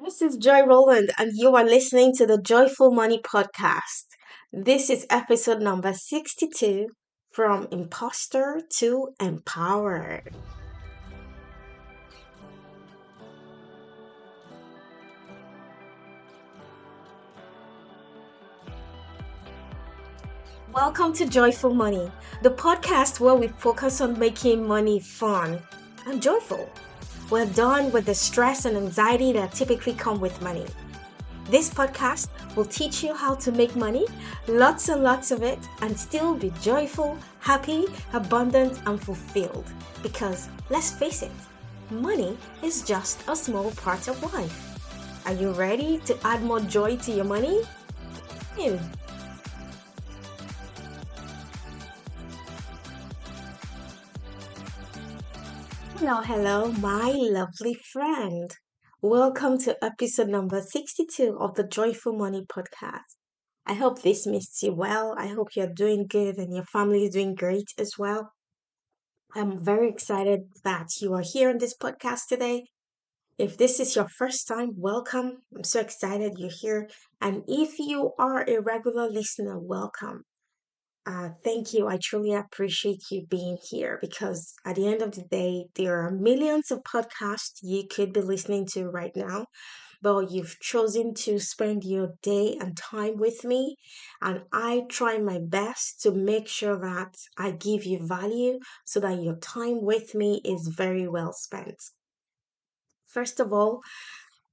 This is Joy Roland, and you are listening to the Joyful Money Podcast. This is episode number 62, From Imposter to Empowered. Welcome to Joyful Money, the podcast where we focus on making money fun and joyful. We're done with the stress and anxiety that typically come with money. This podcast will teach you how to make money, lots and lots of it, and still be joyful, happy, abundant, and fulfilled. Because let's face it, money is just a small part of life. Are you ready to add more joy to your money? In. Hello, my lovely friend. Welcome to episode number 62 of the Joyful Money Podcast. I hope this missed you well. I hope you're doing good and your family is doing great as well. I'm very excited that you are here on this podcast today. If this is your first time, welcome. I'm so excited you're here. And if you are a regular listener, welcome. Thank you. I truly appreciate you being here because at the end of the day, there are millions of podcasts you could be listening to right now, but you've chosen to spend your day and time with me. And I try my best to make sure that I give you value so that your time with me is very well spent. First of all,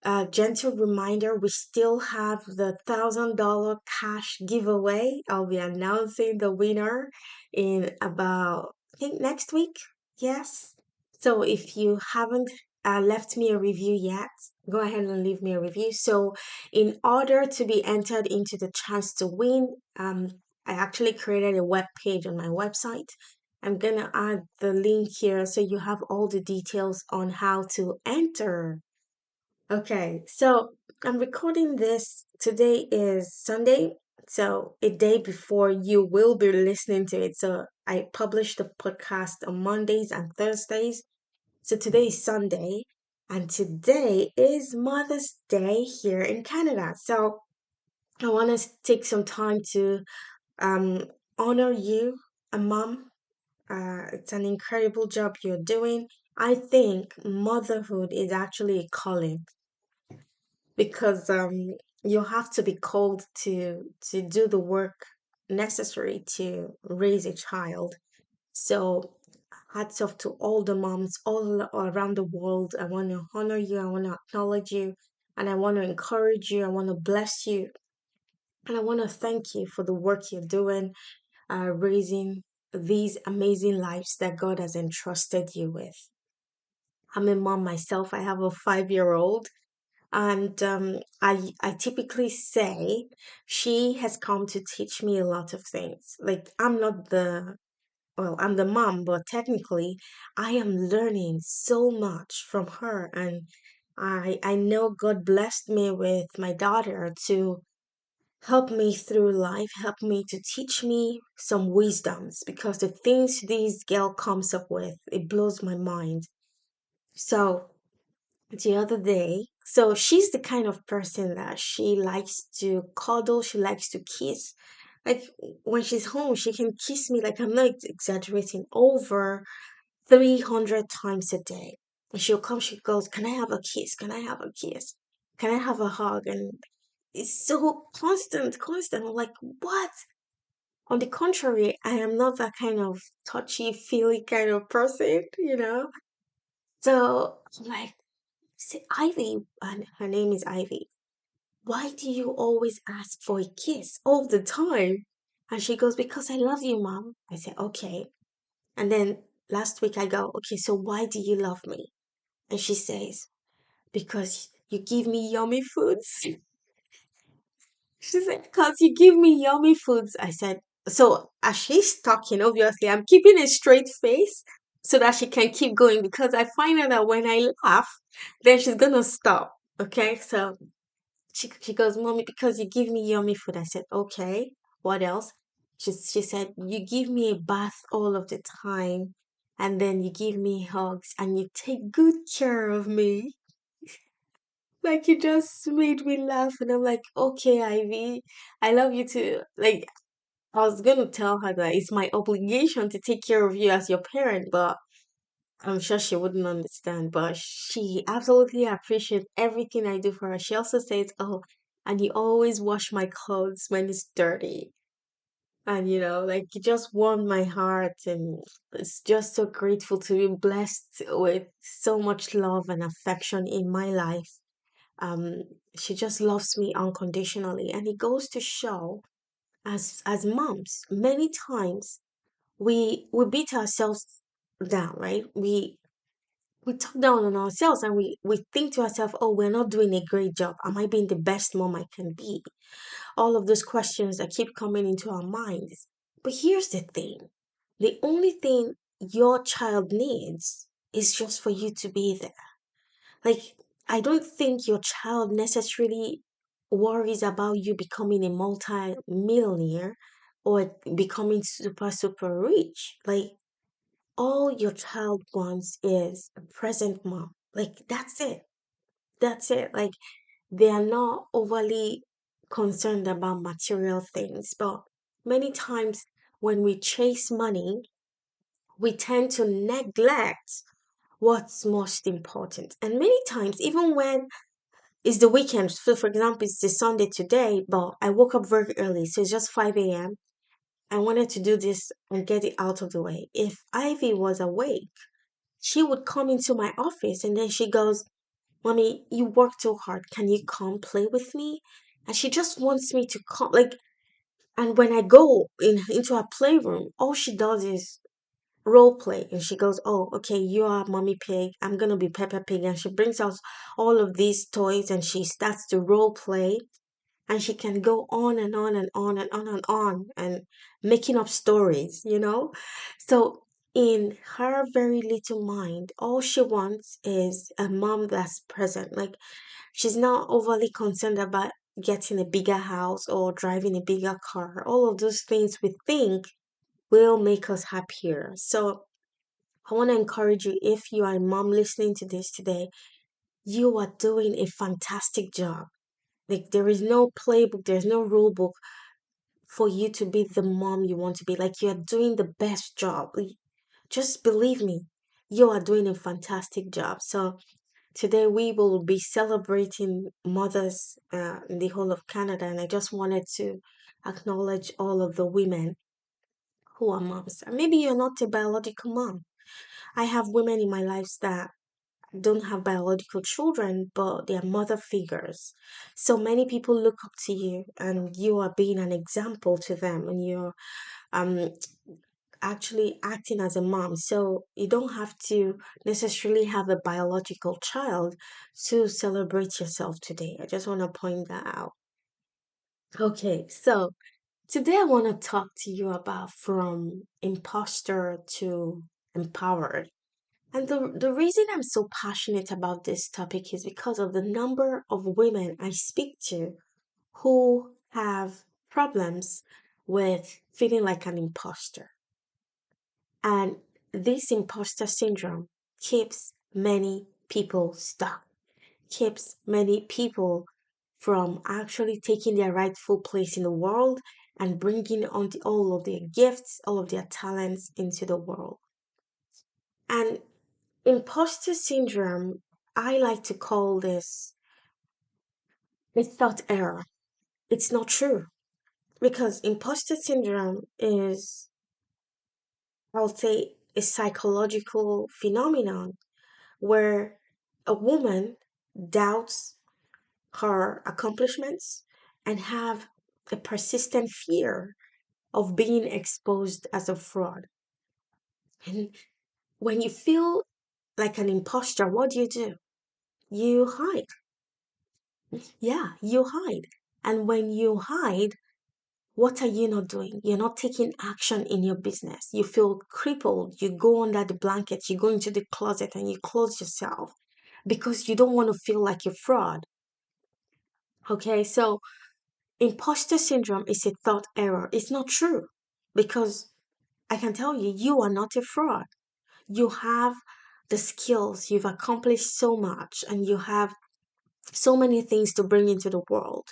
a gentle reminder we still have the $1,000 cash giveaway. I'll be announcing the winner in about, I think, next week. Yes. So if you haven't left me a review yet, go ahead and leave me a review. So, in order to be entered into the chance to win, I actually created a web page on my website. I'm gonna add the link here so you have all the details on how to enter. Okay, so I'm recording this. Today is Sunday, so a day before you will be listening to it. So I publish the podcast on Mondays and Thursdays. So today is Sunday, and today is Mother's Day here in Canada. So I want to take some time to um honor you, a mom. It's an incredible job you're doing. I think motherhood is actually a calling because you have to be called to do the work necessary to raise a child. So hats off to all the moms all around the world. I want to honor you, I want to acknowledge you, and I want to encourage you, I want to bless you, and I want to thank you for the work you're doing, raising these amazing lives that God has entrusted you with. I'm a mom myself. I have a 5-year old. And I typically say she has come to teach me a lot of things. Like I'm not the well, I'm the mom, but technically I am learning so much from her. And I know God blessed me with my daughter to help me through life, help me to teach me some wisdoms because the things this girl comes up with, it blows my mind. So the other day. So she's the kind of person that she likes to cuddle, she likes to kiss. Like when she's home, she can kiss me, like I'm not exaggerating, over 300 times a day. And she'll come, she goes, "Can I have a kiss? Can I have a kiss? Can I have a hug?" And it's so constant, constant. I'm like, what? On the contrary, I am not that kind of touchy, feely kind of person. So I'm like, say, Ivy, and her name is Ivy. Why do you always ask for a kiss all the time? And she goes, because I love you, mom. I said, okay. And then last week I go, okay, so why do you love me? And she says, because you give me yummy foods. She said, because you give me yummy foods. I said, so as she's talking, obviously, I'm keeping a straight face so that she can keep going because I find out that when I laugh, then she's gonna stop. Okay, so she goes, "Mommy, because you give me yummy food." I said, "Okay, what else?" She said, "You give me a bath all of the time, and then you give me hugs, and you take good care of me." Like you just made me laugh, and I'm like, okay, Ivy, I love you too. Like I was gonna tell her that it's my obligation to take care of you as your parent, but I'm sure she wouldn't understand. But she absolutely appreciates everything I do for her. She also says, "Oh, and you always wash my clothes when it's dirty." And like you just warmed my heart, and it's just so grateful to be blessed with so much love and affection in my life. Um, she just loves me unconditionally, and it goes to show, as moms, many times we beat ourselves down, right? We talk down on ourselves, and we think to ourselves, oh, we're not doing a great job. Am I being the best mom I can be? All of those questions that keep coming into our minds. But here's the thing, the only thing your child needs is just for you to be there. Like, I don't think your child necessarily worries about you becoming a multi-millionaire or becoming super, super rich. Like, all your child wants is a present mom. Like, that's it. That's it. Like, they are not overly concerned about material things. But many times when we chase money, we tend to neglect what's most important. And many times, even when it's the weekend, so for example, it's the Sunday today, but I woke up very early, so it's just 5 a.m. I wanted to do this and get it out of the way. If Ivy was awake, she would come into my office and then she goes, Mommy, you work too hard. Can you come play with me? And she just wants me to come. Like, and when I go into her playroom, all she does is role play. And she goes, oh, okay, you are Mommy Pig. I'm going to be Peppa Pig. And she brings out all of these toys and she starts to role play. And she can go on and on and on and on and on and making up stories. So in her very little mind, all she wants is a mom that's present. Like, she's not overly concerned about getting a bigger house or driving a bigger car. All of those things we think will make us happier. So I want to encourage you, if you are a mom listening to this today, you are doing a fantastic job. Like, there is no playbook, there's no rule book for you to be the mom you want to be. Like, you're doing the best job. Just believe me, you are doing a fantastic job. So today we will be celebrating mothers in the whole of Canada, and I just wanted to acknowledge all of the women who are moms. And maybe you're not a biological mom. I have women in my life that don't have biological children, but they are mother figures. So many people look up to you, and you are being an example to them, and you're um actually acting as a mom. So you don't have to necessarily have a biological child to celebrate yourself today. I just want to point that out. Okay, so today I want to talk to you about from imposter to empowered. And the reason I'm so passionate about this topic is because of the number of women I speak to who have problems with feeling like an imposter. And this imposter syndrome keeps many people stuck, keeps many people from actually taking their rightful place in the world and bringing on all of their gifts, all of their talents into the world. And imposter syndrome, I like to call this a thought error. It's not true because imposter syndrome is, I'll say, a psychological phenomenon where a woman doubts her accomplishments and have a persistent fear of being exposed as a fraud. And when you feel like an imposter, what do? You hide. Yeah, you hide. And when you hide, what are you not doing? You're not taking action in your business. You feel crippled. You go under the blanket, you go into the closet and you close yourself because you don't want to feel like a fraud. Okay, so imposter syndrome is a thought error. It's not true because I can tell you, you are not a fraud. You have the skills, you've accomplished so much, and you have so many things to bring into the world.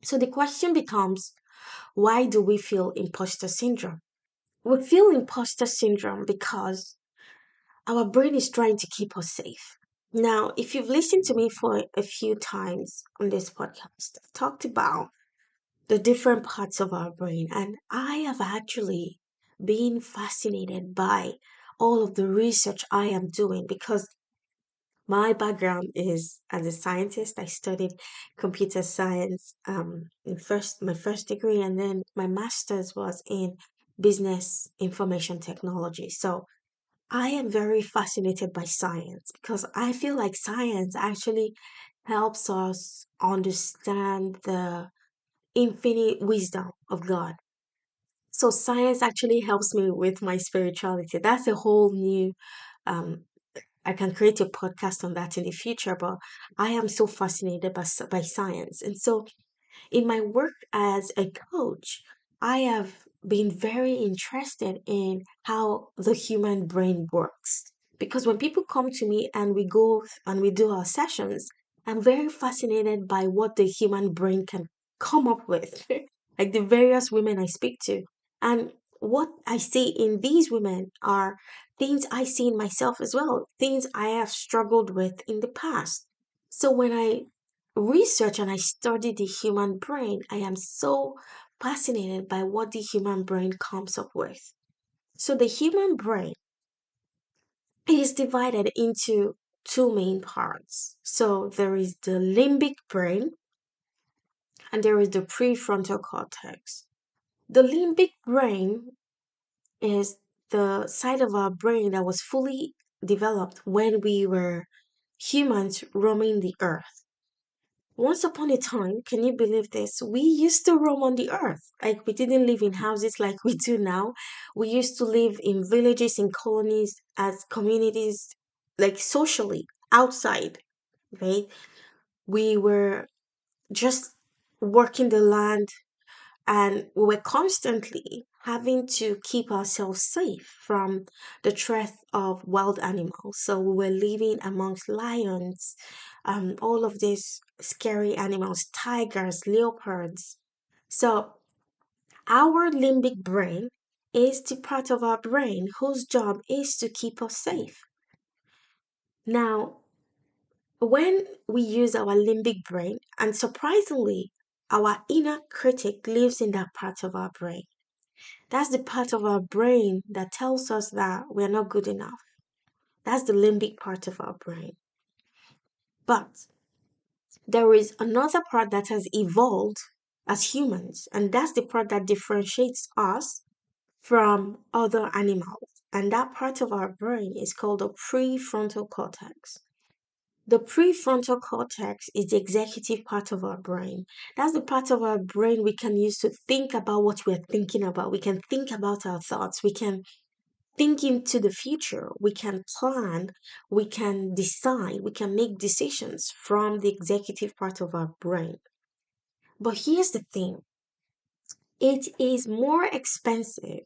So the question becomes, why do we feel imposter syndrome? We feel imposter syndrome because our brain is trying to keep us safe. Now, if you've listened to me for a few times on this podcast, I've talked about the different parts of our brain, and I have actually been fascinated by all of the research I am doing because my background is as a scientist. I studied computer science in my first degree, and then my master's was in business information technology. So I am very fascinated by science because I feel like science actually helps us understand the infinite wisdom of God. So science actually helps me with my spirituality. That's a whole new um I can create a podcast on that in the future, but I am so fascinated by science. And so in my work as a coach, I have been very interested in how the human brain works. Because when people come to me and we go and we do our sessions, I'm very fascinated by what the human brain can come up with, like the various women I speak to. And what I see in these women are things I see in myself as well, things I have struggled with in the past. So when I research and I study the human brain, I am so fascinated by what the human brain comes up with. So the human brain is divided into two main parts. So there is the limbic brain and there is the prefrontal cortex. The limbic brain is the side of our brain that was fully developed when we were humans roaming the earth. Once upon a time, can you believe this? We used to roam on the earth. Like we didn't live in houses like we do now. We used to live in villages, in colonies, as communities, like socially, outside, right? We were just working the land and we were constantly having to keep ourselves safe from the threat of wild animals. So we were living amongst lions, all of these scary animals, tigers, leopards. So our limbic brain is the part of our brain whose job is to keep us safe. Now, when we use our limbic brain, and surprisingly, our inner critic lives in that part of our brain. That's the part of our brain that tells us that we're not good enough. That's the limbic part of our brain. But there is another part that has evolved as humans, and that's the part that differentiates us from other animals. And that part of our brain is called the prefrontal cortex. The prefrontal cortex is the executive part of our brain. That's the part of our brain we can use to think about what we're thinking about. We can think about our thoughts. We can think into the future. We can plan, we can decide, we can make decisions from the executive part of our brain. But here's the thing, it is more expensive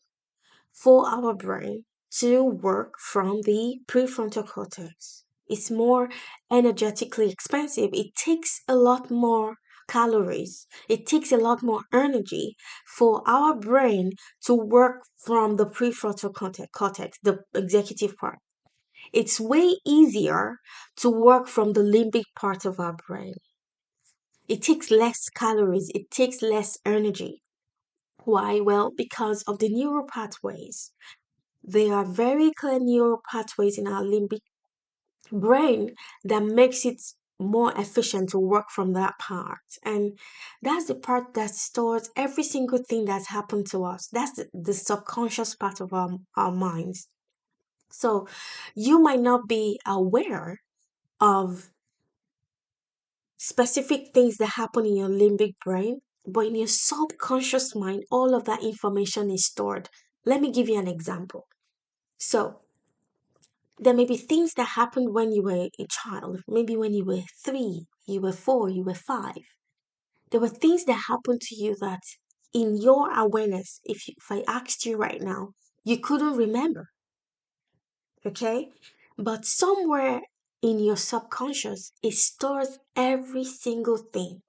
for our brain to work from the prefrontal cortex. It's more energetically expensive. It takes a lot more calories. It takes a lot more energy for our brain to work from the prefrontal cortex, the executive part. It's way easier to work from the limbic part of our brain. It takes less calories, it takes less energy. Why? Well, because of the neural pathways. There are very clear neural pathways in our limbic brain that makes it more efficient to work from that part. And that's the part that stores every single thing that's happened to us. That's the subconscious part of our minds. So you might not be aware of specific things that happen in your limbic brain, but in your subconscious mind, all of that information is stored. Let me give you an example. So there may be things that happened when you were a child, maybe when you were 3, you were 4, you were 5. There were things that happened to you that in your awareness, if I asked you right now, you couldn't remember, okay? But somewhere in your subconscious, it stores every single thing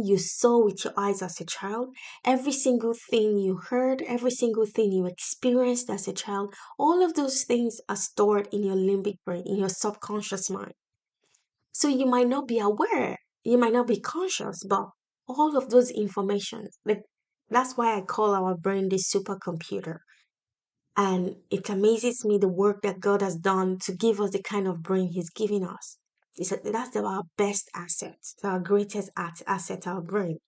you saw with your eyes as a child, every single thing you heard, every single thing you experienced as a child. All of those things are stored in your limbic brain, in your subconscious mind. So you might not be aware, you might not be conscious, but all of those information, like that's why I call our brain the supercomputer. And it amazes me the work that God has done to give us the kind of brain He's giving us. That's our best asset, our greatest asset, our brain.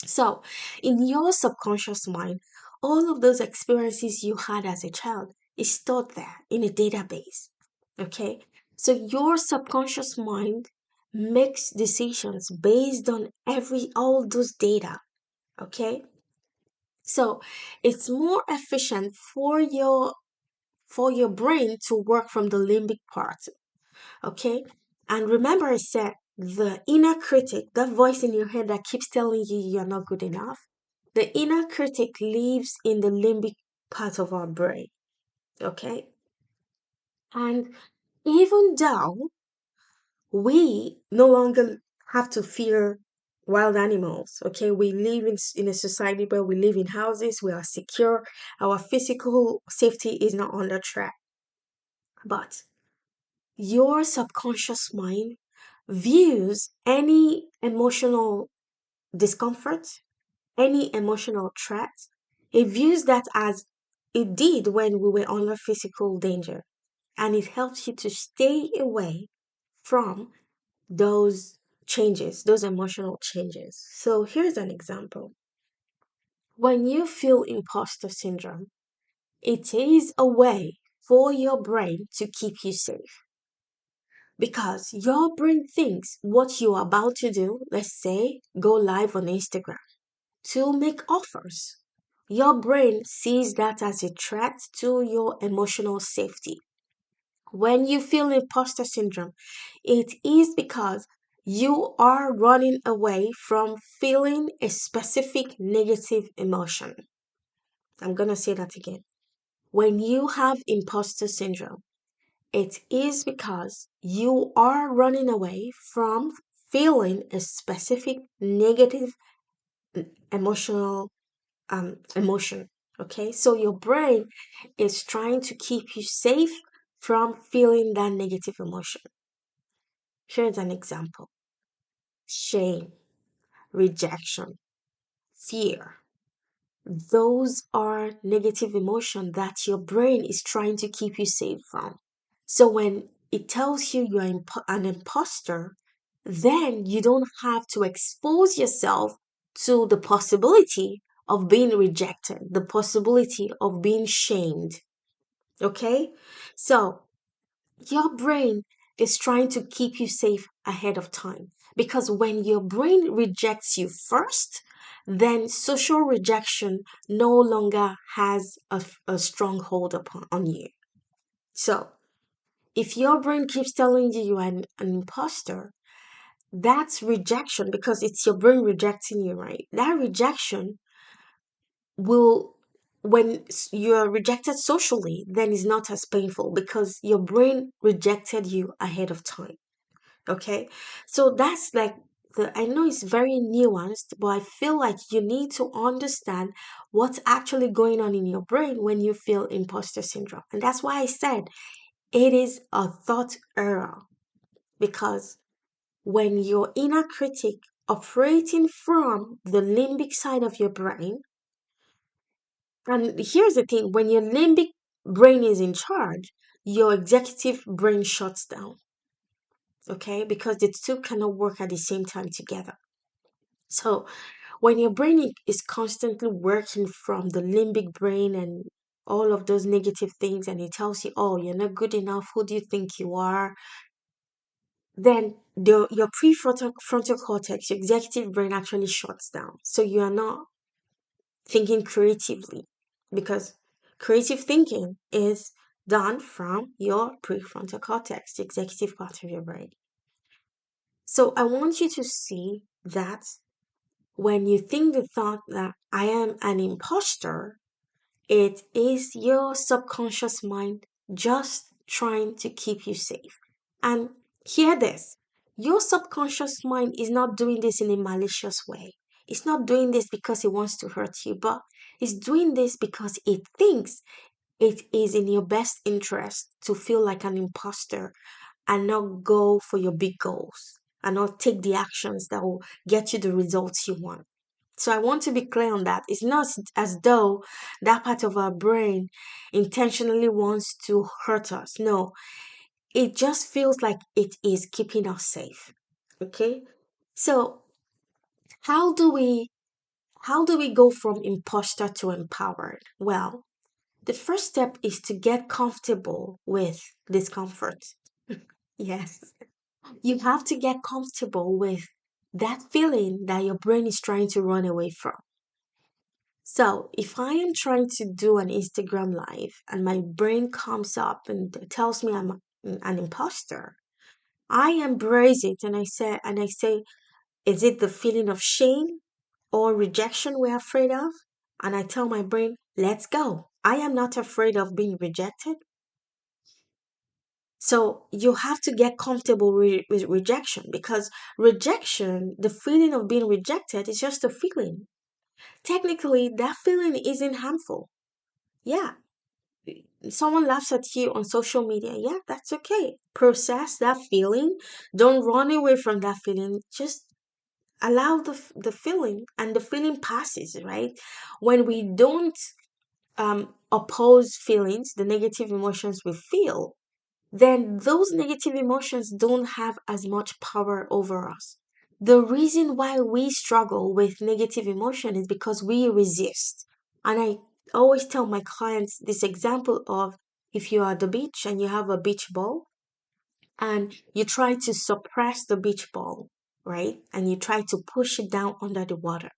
So, in your subconscious mind, all of those experiences you had as a child is stored there in a database. Okay? So, your subconscious mind makes decisions based on all those data. Okay? So, it's more efficient for your brain to work from the limbic part. Okay? And remember, I said the inner critic, that voice in your head that keeps telling you you're not good enough, the inner critic lives in the limbic part of our brain. Okay? And even though we no longer have to fear wild animals, okay? We live in a society where we live in houses, we are secure, our physical safety is not under threat. But your subconscious mind views any emotional discomfort, any emotional threat, it views that as it did when we were under physical danger. And it helps you to stay away from those changes, those emotional changes. So here's an example. When you feel imposter syndrome, it is a way for your brain to keep you safe. Because your brain thinks what you're about to do, let's say go live on Instagram, to make offers. Your brain sees that as a threat to your emotional safety. When you feel imposter syndrome, it is because you are running away from feeling a specific negative emotion. I'm going to say that again. When you have imposter syndrome, it is because you are running away from feeling a specific negative emotional emotion. Okay, so your brain is trying to keep you safe from feeling that negative emotion. Here's an example: shame, rejection, fear. Those are negative emotion that your brain is trying to keep you safe from. So when it tells you you're an imposter, then you don't have to expose yourself to the possibility of being rejected, the possibility of being shamed. Okay? So your brain is trying to keep you safe ahead of time. Because when your brain rejects you first, then social rejection no longer has a strong hold on you. So if your brain keeps telling you you're an imposter, that's rejection because it's your brain rejecting you, right? That rejection will, when you're rejected socially, then it's not as painful because your brain rejected you ahead of time. Okay? So that's like I know it's very nuanced, but I feel like you need to understand what's actually going on in your brain when you feel imposter syndrome. And that's why I said it is a thought error because when your inner critic operating from the limbic side of your brain, and here's the thing, when your limbic brain is in charge, your executive brain shuts down, okay? Because the two cannot work at the same time together. So when your brain is constantly working from the limbic brain and all of those negative things, and it tells you, oh, you're not good enough, who do you think you are? Then your frontal cortex, your executive brain actually shuts down. So you are not thinking creatively because creative thinking is done from your prefrontal cortex, the executive part of your brain. So I want you to see that when you think the thought that I am an imposter, it is your subconscious mind just trying to keep you safe. And hear this, your subconscious mind is not doing this in a malicious way. It's not doing this because it wants to hurt you, but it's doing this because it thinks it is in your best interest to feel like an imposter and not go for your big goals and not take the actions that will get you the results you want. So I want to be clear on that. It's not as though that part of our brain intentionally wants to hurt us. No, it just feels like it is keeping us safe. Okay? So how do we go from imposter to empowered? Well, the first step is to get comfortable with discomfort. Yes. You have to get comfortable with that feeling that your brain is trying to run away from. So, if I am trying to do an Instagram live and my brain comes up and tells me I'm an imposter, I embrace it and I say, is it the feeling of shame or rejection we're afraid of? And I tell my brain, let's go. I am not afraid of being rejected. So you have to get comfortable with rejection because rejection, the feeling of being rejected, is just a feeling. Technically, that feeling isn't harmful. Yeah, someone laughs at you on social media. Yeah, that's okay. Process that feeling. Don't run away from that feeling. Just allow the feeling, and the feeling passes, right? When we don't oppose feelings, the negative emotions we feel, then those negative emotions don't have as much power over us. The reason why we struggle with negative emotion is because we resist. And I always tell my clients this example of, if you're at the beach and you have a beach ball and you try to suppress the beach ball, right? And you try to push it down under the water.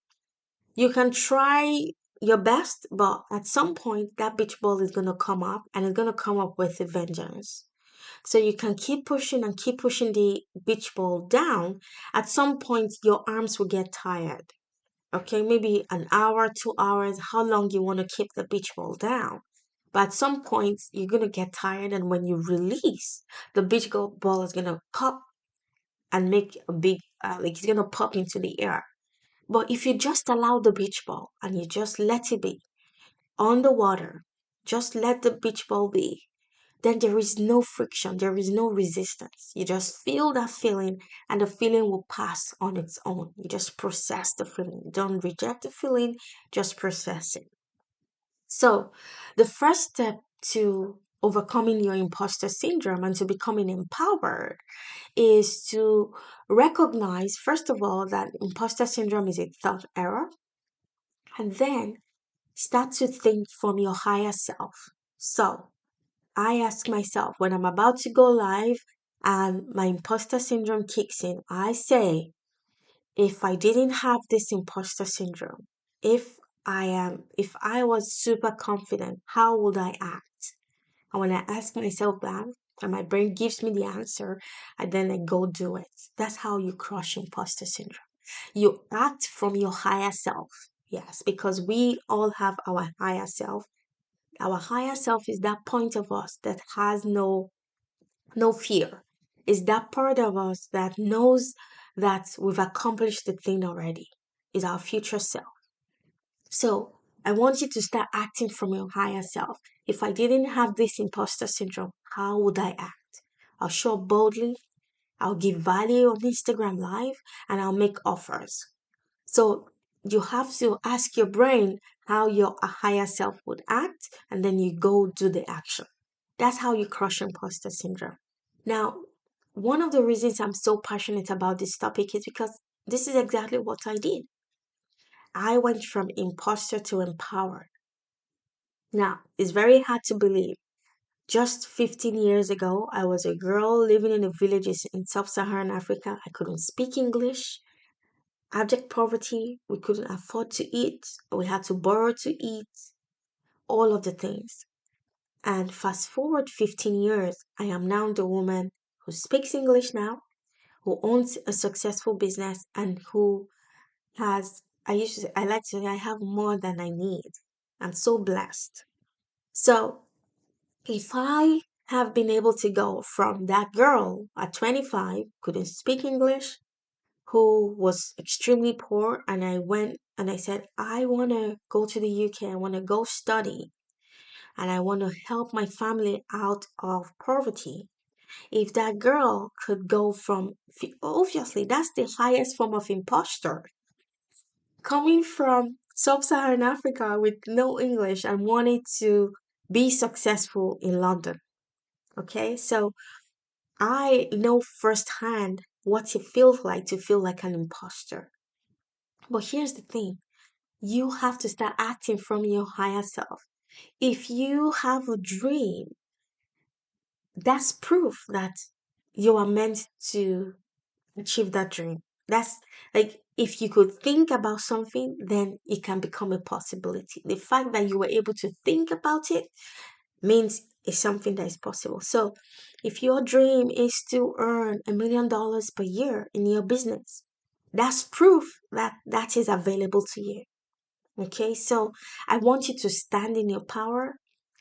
You can try your best, but at some point that beach ball is going to come up, and it's going to come up with a vengeance. So you can keep pushing the beach ball down. At some point, your arms will get tired. Okay, maybe an hour, 2 hours, how long you want to keep the beach ball down. But at some point, you're going to get tired, and when you release, the ball is going to pop and make a big, like it's going to pop into the air. But if you just allow the beach ball and you just let it be on the water, just let the beach ball be, then there is no friction, there is no resistance. You just feel that feeling, and the feeling will pass on its own. You just process the feeling. Don't reject the feeling, just process it. So, the first step to overcoming your imposter syndrome and to becoming empowered is to recognize, first of all, that imposter syndrome is a thought error, and then start to think from your higher self. So, I ask myself when I'm about to go live and my imposter syndrome kicks in, I say, if I didn't have this imposter syndrome, if I was super confident, how would I act? And when I ask myself that, and my brain gives me the answer, and then I go do it. That's how you crush imposter syndrome. You act from your higher self. Yes, because we all have our higher self. Our higher self is that point of us that has no fear. Is that part of us that knows that we've accomplished the thing already. Is our future self. So I want you to start acting from your higher self. If I didn't have this imposter syndrome, how would I act? I'll show up boldly, I'll give value on Instagram Live, and I'll make offers. So you have to ask your brain how your higher self would act, and then you go do the action. That's how you crush imposter syndrome. Now, one of the reasons I'm so passionate about this topic is because this is exactly what I did. I went from imposter to empowered. Now, it's very hard to believe. Just 15 years ago, I was a girl living in the villages in sub Saharan Africa. I couldn't speak English. Abject poverty. We couldn't afford to eat. We had to borrow to eat. All of the things. And fast forward 15 years, I am now the woman who speaks English now, who owns a successful business, and who has, I like to say, I have more than I need. I'm so blessed. So if I have been able to go from that girl at 25, couldn't speak English, who was extremely poor, and I went and I said, I want to go to the UK, I want to go study, and I want to help my family out of poverty. If that girl could go from, obviously, that's the highest form of imposter. Coming from sub Saharan Africa with no English and wanting to be successful in London. Okay, so I know firsthand what it feels like to feel like an imposter. But here's the thing, you have to start acting from your higher self. If you have a dream, that's proof that you are meant to achieve that dream. That's like if you could think about something, then it can become a possibility. The fact that you were able to think about it means it's something that is possible. So, if your dream is to earn $1 million per year in your business, that's proof that that is available to you. Okay, so I want you to stand in your power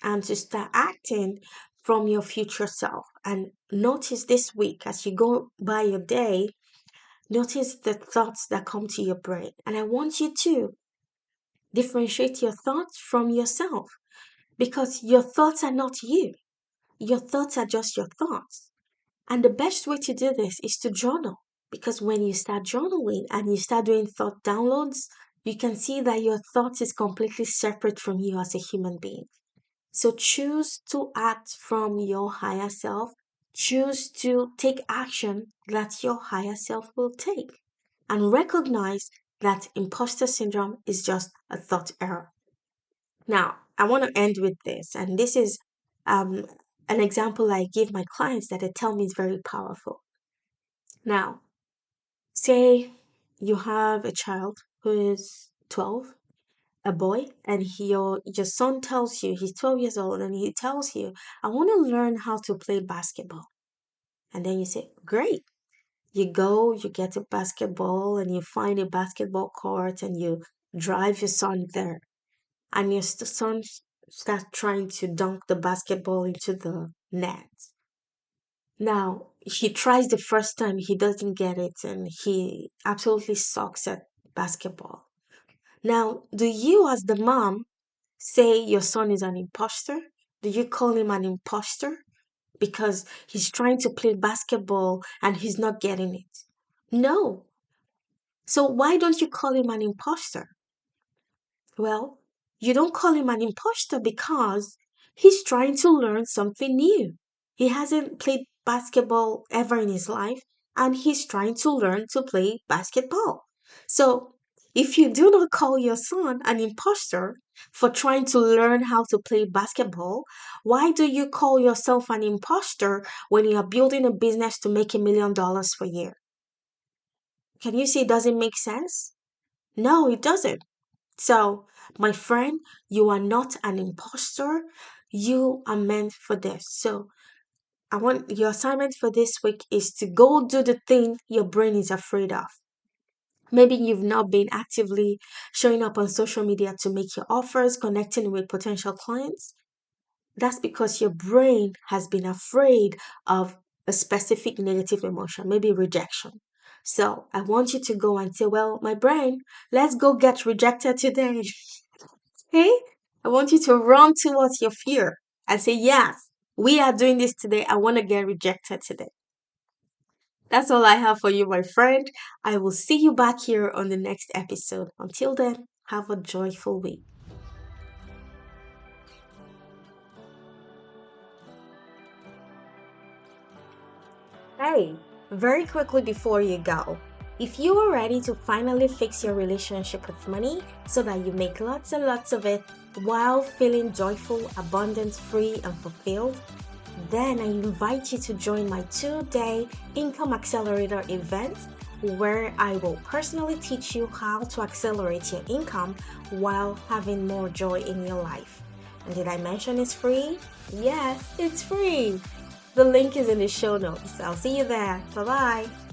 and to start acting from your future self. And notice this week as you go by your day, notice the thoughts that come to your brain. And I want you to differentiate your thoughts from yourself because your thoughts are not you. Your thoughts are just your thoughts. And the best way to do this is to journal. Because when you start journaling and you start doing thought downloads, you can see that your thoughts is completely separate from you as a human being. So choose to act from your higher self. Choose to take action that your higher self will take. And recognize that imposter syndrome is just a thought error. Now, I want to end with this, and this is um, an example I give my clients that they tell me is very powerful. Now, say you have a child who is 12, a boy, and your son tells you, he's 12 years old, and he tells you, I want to learn how to play basketball. And then you say, great. You go, you get a basketball, and you find a basketball court, and you drive your son there. And your son starts trying to dunk the basketball into the net. Now, he tries the first time, he doesn't get it, and he absolutely sucks at basketball. Now, do you, as the mom, say your son is an imposter? Do you call him an imposter because he's trying to play basketball and he's not getting it? No. So, why don't you call him an imposter? Well, you don't call him an imposter because he's trying to learn something new. He hasn't played basketball ever in his life and he's trying to learn to play basketball. So, if you do not call your son an imposter for trying to learn how to play basketball, why do you call yourself an imposter when you are building a business to make $1 million per year? Can you see it doesn't make sense? No, it doesn't. So, my friend, you are not an imposter. You are meant for this. So, I want your assignment for this week is to go do the thing your brain is afraid of. Maybe you've not been actively showing up on social media to make your offers, connecting with potential clients. That's because your brain has been afraid of a specific negative emotion, maybe rejection. So I want you to go and say, well, my brain, let's go get rejected today. Okay? I want you to run towards your fear and say, yes, we are doing this today. I want to get rejected today. That's all I have for you, my friend. I will see you back here on the next episode. Until then, have a joyful week. Hey, very quickly before you go, if you are ready to finally fix your relationship with money so that you make lots and lots of it while feeling joyful, abundant, free, and fulfilled, then I invite you to join my 2-day Income Accelerator event where I will personally teach you how to accelerate your income while having more joy in your life. And did I mention it's free? Yes, it's free. The link is in the show notes. I'll see you there. Bye-bye.